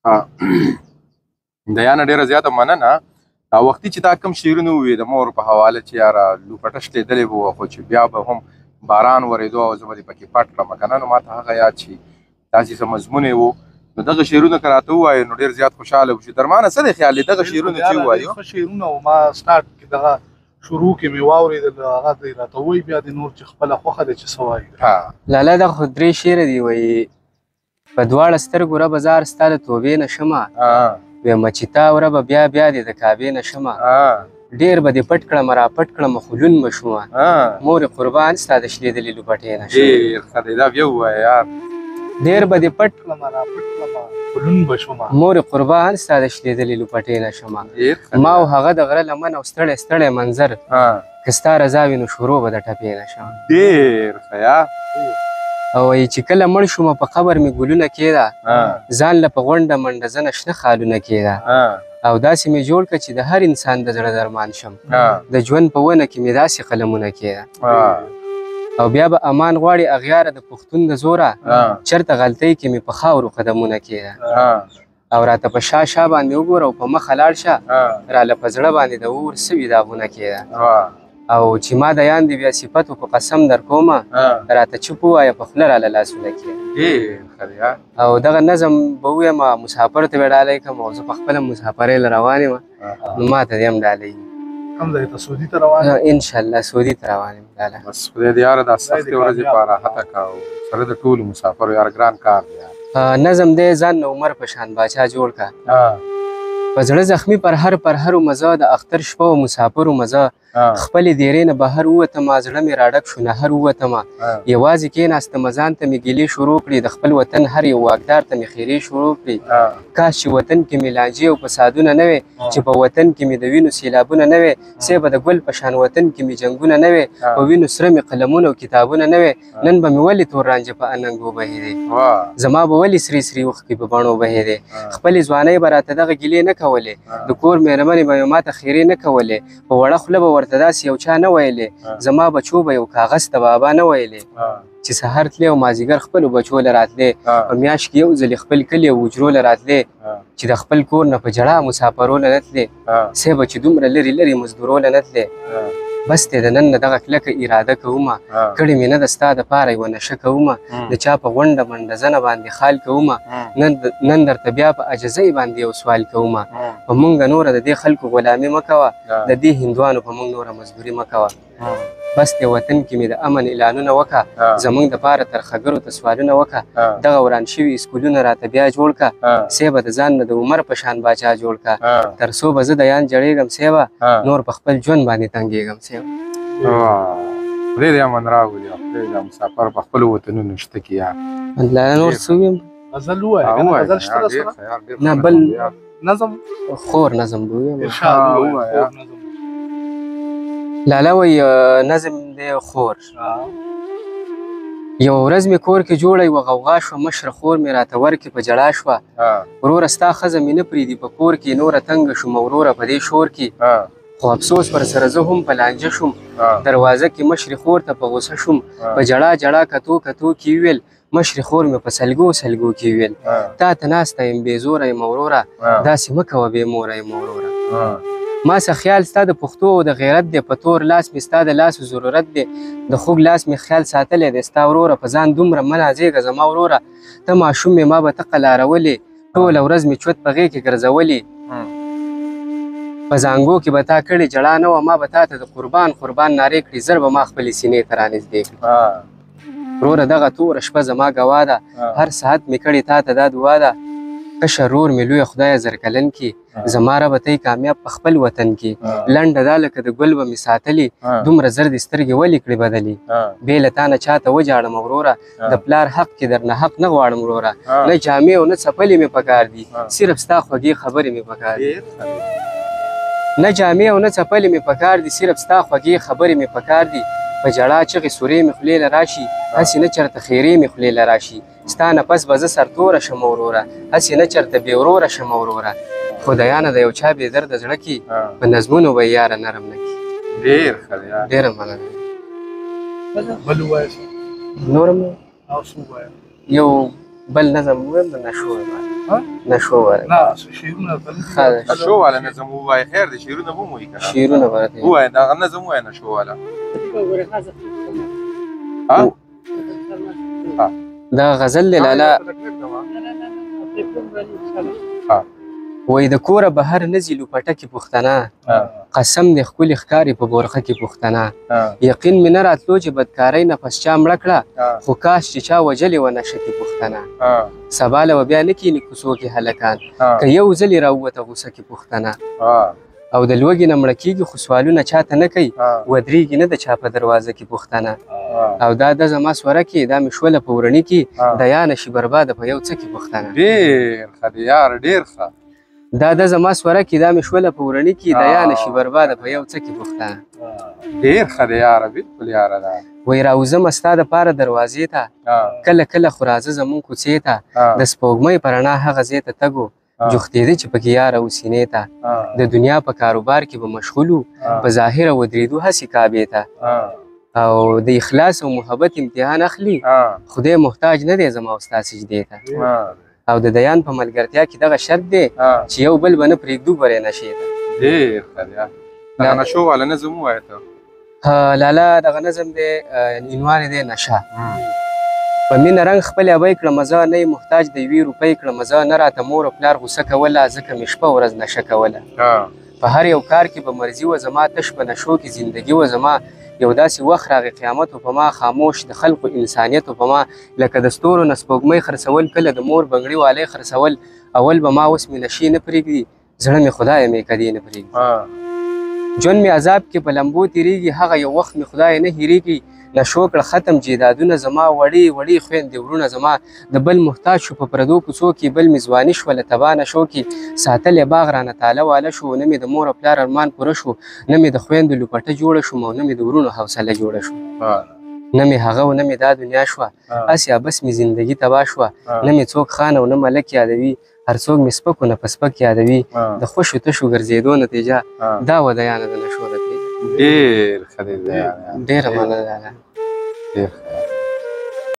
د یانه ډېره زیاته مننه. وختي چې تا کوم شعرونه وویل د مور په حواله چې یاره لوپټه شلېدلې به وه خو چې بیا به هم باران ورېدو او زه به دې پکې پټ کړم که نه نو ما ته هغه یاد شي داسې څه مضمون یې و. نو دغه شعرونه که راته ووایې نو ډېر زیات خوشحاله وشو. درمانه څه دی خیال دی دغه شعرونه چې ووایو؟ ښه شعرونه و. ما سټارټ کې دغه شروع کې مې واورېدل هغه دی راته ووایي بیا د نور چې خپله خوښه دی چې څه وایي. لالا دغه خو 3 شعره دي وایي په دواړه سترګو ربه زار ستا د توبې نه شمه ویمه چې تا وربه بیا بیا دې د کعبې نه شمه ډېر به دې پټ کړمه را پټ کړمه خو لون به شومه مورې قربان ستا د شلېدلې لوپټې نه شمه. ډېر ښه دی دا بیا ووایه یار. ډېر به دې پټ کړمه را پټ کړمه خو لون به شومه مورې قربان ستا د شلېدلې لوپټې نه شمه. ما او هغه د غره لمن او ستړی ستړی منظر که ستا رضا وي نو شروع به د ټپې نه شمه. ډېر ښه یا. او وایي چې کله مړ شومه په قبر مې ګلونه کېده ځان له په غونډه منډه زه نه شنه خالونه کېده او داسې مې جوړ کړه چې د هر انسان د زړه درمان شم د ژوند په ونه کې مې داسې قلمونه کېده او بیا به امان غواړي اغیاره د پښتون د زوره چرته غلطۍ کې مې په خاورو قدمونه کېده او راته په شا شا باندې وګوره او په مخه لاړ شه راله په زړه باندې د اور سوي داغونه کېده او چې ما د یاندې بیا صفتو په قسم در کومه راته چوپ ووایه په خوله راله لاسونه کېده. او دغه نظم به ووایم مسافر ته به ډالۍ کړم او زه په خپله مسافرۍ له روان یم نو ما ته دې هم ډالۍ کوم ځای ته سعودي ته روان یم انشاءالله سعودي ته روان یم لاله. بس خدای دې یاره دا سختې ورځې په راحته کړه او سره د ټولو مسافرو یاره ګران کار دی. نظم دی ځان نه عمر په شان باچا جوړ کړه په زړه زخمي پر هر مزه د اختر شپه و مسافرو مزه خپلې دیرې نه بهر ووتمه زړه مې راډک شو نهر ووتمه یوازې کېناستمه ځان ته مې ګیلې شروع کړې د خپل وطن هر یو واکدار ته مې خیرې شروع کړې کاش چې وطن کې مې لانجې او فسادونه نه وې چې په وطن کې مې د وینو سیلابونه نه وې سی به د ګل په شان وطن کې مې جنګونه نه وې په وینو سره مې قلمونه او کتابونه نه وې نن به مې ولې تور رانجه په اننګو بهېدې زما به ولې سرې سرې اوښکې په بڼو بهېدې خپلې ځوانۍ به راته دغه ګیلې نه کولې د کور مېرمنې به مې ماته خیرې نه کولې په وړه خوله به ورته داسې یو چا نه ویلې زما بچو به یو کاغذ ته بابا نه ویلې چې سهار تلې او مازدیګر خپلو بچو له راتلې په میاشت کې یو ځلې خپل کلي او حجرو له راتلې چې د خپل کور نه په ژړا مسافرو له نه تلې سی به چې دومره لرې لرې مزدورو له نه تلې بس دی د نن نه دغه کلکه اراده کومه کړې مې نه د ستا دپاره یوه نشه کومه د چا په غونډه منډه زنه باندې خال کومه نن درته بیا په عجزۍ باندې یو سوال کومه په مونږه نوره د دې خلکو غلامي مه کوه د دې هندوانو په مونږ نوره مزدوري مه کوه بس دی وطن کې مې د امن اعلانونه وکړه زمونږ دپاره ترخګرو ته سوالونه وکړه دغه وران شوي اسکولونه راته بیا جوړ کړه سی به د ځان نه د عمر په شان باچا جوړ کړه تر څو به زه د یان جړېږم سی به نور په خپل ژوند باندې تنګېږم سی به خدای دې امن راولي او خدای دا مسافر په خپلو وطنونو شته کړي یار. نور څه ویم غزل ووایه که نه غزل شته راسره نه بل نظم خور نظم به ویم ووایه لاله وایي نظم دی خور یو ورځ مې کور کې جوړه یوه غوغا شوه مشره خور مې راته ورکې په ژړا شوه وروره ستا ښځه مې نه پرېږدي په کور کې نوره تنګه شومه وروره په دې شور کې خو افسوس پر سره زه هم په لانجه شوم دروازه کې مشرې خور ته په غوسه شوم په ژړا ژړا کتو کتو کې ویل مشرې خور مې په سلګو سلګو کې ویل تا ته ناسته یم بې زوره یم وروره داسې مه کوه بې موره یم وروره ما څه خیال ستا د پښتو او د غیرت دی په تور لاس مې ستا د لاسو ضرورت دی د خوږ لاس مې خیال ساتلی دی ستا وروره په ځان دومره مه نازېږه زما وروره ته ماشوم مې ما به ته قلارولې ټوله ورځ مې چوت په غېږ کې ګرځولې په زانګو کې به تا کړې ژړا نه وه ما به تا ته د قربان نارې کړې زر به ما خپلې سینې ته رانږدې کړې وروره دغه توره شپه زما ګوا ده هر ساعت مې کړې تا ته دا دعا ده کشر رور مې لویه خدایه زرکلن کې زما ربه تی کامیاب په خپل وطن کې لنډه دا لکه د ګل به مې ساتلې دومره زر دې سترګې ولې کړې بدلې بې له تا نه چاته وجاړم وروره د پلار حق کې درنه حق نه غواړم وروره نه جامې او نه څپلې مې پکار دي صرف ستا خوږې خبرې مې پکار دي نه جامې او نه څپلې مې پکار دي صرف ستا خوږې خبرې مې پکار دي په ژړا چغې سورې مې خولې له راشي هسې نه چېرته خیرې مې خولې له راشي ستا نه پس به زه سرتوره شم وروره هسې نه چېرته بې وروره شم وروره خو د یانه د یو چا بې درده زړه کې په نظمونو به یې یاره نرم نه کړي ډېر ښه دی ډېره مننه بل ووایه نور هم یو بل نظم ویم د نشو نشو وره نه شعرونه بل نشو والا نظم ووایه خیر دی شعرونه به مو وایي که نه شعرونه ورته ووایه دغه نظم ووایه نشو والا دا غزل دی لالا وایي د کوره بهر نه ځي لوپټکې پښتنه قسم دی ښکلې ښکاري په بورخه کې پښتنه یقین مې نه راتلو چې بدکارۍ نه پس چا مړه کړه خو کاش چې چا وجلې وه نشه کې پښتنه سبا له به بیا نه کښېني کوڅو کې هلکان که یو ځل یې راووته غوسه کې پښتنه او د لوږې نه مړه کېږي خو سوالونه چاته نه کوي ودرېږي نه د چا په دروازه کې پښتنه او دا د زما سوره کې دا مې شوله په ورڼي کې دیا نشي برباده په یو څه کې پښتنه ډېر ښه دی یار ډېر ښه دا د زما سوره کې دا مې شوله په ورڼي کې دیا نشي برباده په یو څه کې پښتنه ډېر ښه دی یاره بالکل یاره دا وایي راوځمه ستا دپاره دروازې ته کله کله خو راځه زمونږ کوڅې ته د سپوږمۍ په رڼا هغه ځای ته تګ جوختېده چې پکې یاره و سینې ته د دنیا په کاروبار کې به مشغول وو په ظاهره ودرېدو هسې کعبې ته او د اخلاص او محبت امتحان اخلي خدای محتاج نه دی زما او ستا سجدې ته او د دیان په ملګرتیا کې دغه شرط دی چې یو بل به نه پرېږدو برې نشې ته ډېر ښه دی دغه نشو والا نظم ووایه ته لالا دغه نظم دی عنوان یې دی نشه په مینه رنګ خپل ابۍ کړه مزه نه یې محتاج د یوې روپۍ کړه مزه نه راته مور او پلار غوسه کوله ځکه مې شپه ورځ نشه کوله په هر یو کار کې به مرضي وه زما تش په نشو کې زندګي وه زما یو داسې وخت راغی قیامت و په ما خاموش د خلقو انسانیت و په ما لکه د ستورو نه سپوږمۍ خرڅول کله د مور بنګړي والی خرڅول اول به ما اوس مې نشې نه پرېږدي زړه مې خدایه مې کدې نه پرېږدي ژوند مې عذاب کې په لمبو تېرېږي هغه یو وخت مې خدایه نه هېرېږي نشو کړه ختم جیدادونه زما وړې وړې خویندې ورونه زما د بل محتاج شو په پردو کوڅو کې بل مې ځواني شوله تبا نشو کې ساتلی باغ رانه تاله واله شو نه مې د مور او پلار ارمان پوره شو نه مې د خویندو لوپټه جوړه شوم او نه مې د ورونو حوصله جوړه شو نه مې هغه و نه مې دا دنیا شوه هسې بس مې زندګي تباه شوه نه مې څوک خان او نه ملک یادوي هر څوک مې سپک و نه په سپک یادوي د خوشو تشو ګرځېدو نتیجه دا و دیانه د نشو نتیجه ډېر ښه دی ډېره مننه ډېر ښه